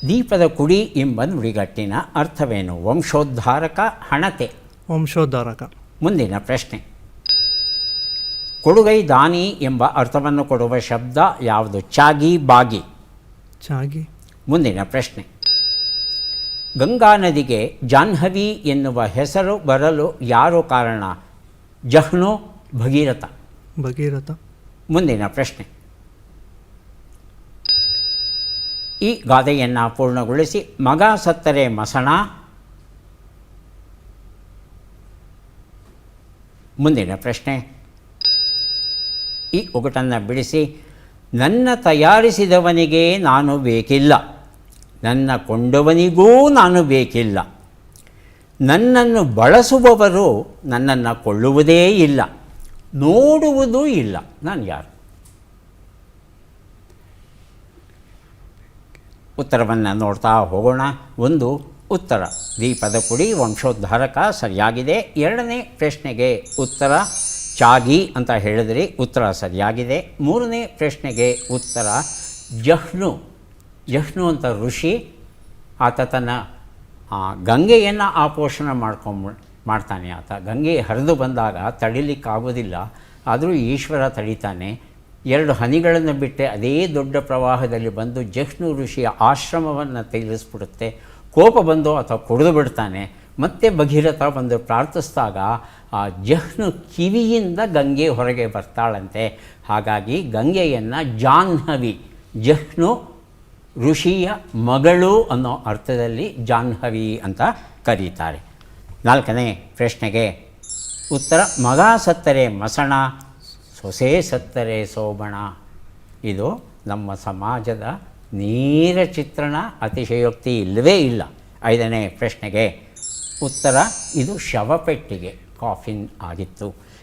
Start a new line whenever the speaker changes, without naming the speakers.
ದೀಪದ ಕುಡಿ ಎಂಬ ನುಡಿಗಟ್ಟಿನ ಅರ್ಥವೇನು? ವಂಶೋದ್ಧಾರಕ, ಹಣತೆ.
ವಂಶೋದ್ಧಾರಕ.
ಮುಂದಿನ ಪ್ರಶ್ನೆ. ಕೊಡುಗೈ ದಾನಿ ಎಂಬ ಅರ್ಥವನ್ನು ಕೊಡುವ ಶಬ್ದ ಯಾವುದು? ಚಾಗಿ, ಬಾಗಿ.
ಚಾಗಿ.
ಮುಂದಿನ ಪ್ರಶ್ನೆ. ಗಂಗಾ ನದಿಗೆ ಜಾಹ್ನವಿ ಎನ್ನುವ ಹೆಸರು ಬರಲು ಯಾರು ಕಾರಣ? ಜಹ್ನು, ಭಗೀರಥ.
ಭಗೀರಥ.
ಮುಂದಿನ ಪ್ರಶ್ನೆ. ಈ ಗಾದೆಯನ್ನು ಪೂರ್ಣಗೊಳಿಸಿ. ಮಗ ಸತ್ತರೆ ಮಸಣ. ಮುಂದಿನ ಪ್ರಶ್ನೆ. ಈ ಒಗಟನ್ನು ಬಿಡಿಸಿ. ನನ್ನ ತಯಾರಿಸಿದವನಿಗೆ ನಾನು ಬೇಕಿಲ್ಲ, ನನ್ನ ಕೊಂಡವನಿಗೂ ನಾನು ಬೇಕಿಲ್ಲ, ನನ್ನನ್ನು ಬಳಸುವವರು ನನ್ನನ್ನು ಕೊಳ್ಳುವುದೇ ಇಲ್ಲ, ನೋಡುವುದೂ ಇಲ್ಲ, ನಾನು ಯಾರು? ಉತ್ತರವನ್ನು ನೋಡ್ತಾ ಹೋಗೋಣ. ಒಂದು ಉತ್ತರ ದೀಪದ ಕುಡಿ, ವಂಶೋದ್ಧಾರಕ ಸರಿಯಾಗಿದೆ. ಎರಡನೇ ಪ್ರಶ್ನೆಗೆ ಉತ್ತರ ಚಾಗಿ ಅಂತ ಹೇಳಿದ್ರಿ, ಉತ್ತರ ಸರಿಯಾಗಿದೆ. ಮೂರನೇ ಪ್ರಶ್ನೆಗೆ ಉತ್ತರ ಜಹ್ನು. ಜಹ್ನು ಅಂತ ಋಷಿ, ಆತ ತನ್ನ ಗಂಗೆಯನ್ನು ಆಪೋಷಣ ಮಾಡ್ತಾನೆ. ಆತ ಗಂಗೆ ಹರಿದು ಬಂದಾಗ ತಡಿಲಿಕ್ಕಾಗೋದಿಲ್ಲ, ಆದರೂ ಈಶ್ವರ ತಡಿತಾನೆ. 2 ಹನಿಗಳನ್ನು ಬಿಟ್ಟರೆ ಅದೇ ದೊಡ್ಡ ಪ್ರವಾಹದಲ್ಲಿ ಬಂದು ಜಹ್ನು ಋಷಿಯ ಆಶ್ರಮವನ್ನು ತೆಗೆಲಿಸ್ಬಿಡುತ್ತೆ. ಕೋಪ ಬಂದು ಅಥವಾ ಕುಡಿದು ಬಿಡ್ತಾನೆ. ಮತ್ತೆ ಭಗೀರಥ ಬಂದು ಪ್ರಾರ್ಥಿಸಿದಾಗ ಆ ಜಹ್ನು ಕಿವಿಯಿಂದ ಗಂಗೆ ಹೊರಗೆ ಬರ್ತಾಳಂತೆ. ಹಾಗಾಗಿ ಗಂಗೆಯನ್ನು ಜಾಹ್ನವಿ, ಜಹ್ನು ಋಷಿಯ ಮಗಳು ಅನ್ನೋ ಅರ್ಥದಲ್ಲಿ ಜಾಹ್ನವಿ ಅಂತ ಕರೀತಾರೆ. 4ನೇ ಪ್ರಶ್ನೆಗೆ ಉತ್ತರ ಮಗ ಸತ್ತರೆ ಮಸಣ, ಸೊಸೆ ಸತ್ತರೆ ಸೋಬಣ. ಇದು ನಮ್ಮ ಸಮಾಜದ ನೇರ ಚಿತ್ರಣ, ಅತಿಶಯೋಕ್ತಿ ಇಲ್ಲವೇ ಇಲ್ಲ. 5ನೇ ಪ್ರಶ್ನೆಗೆ ಉತ್ತರ ಇದು ಶವಪೆಟ್ಟಿಗೆ, ಕಾಫಿನ್ ಆಗಿತ್ತು.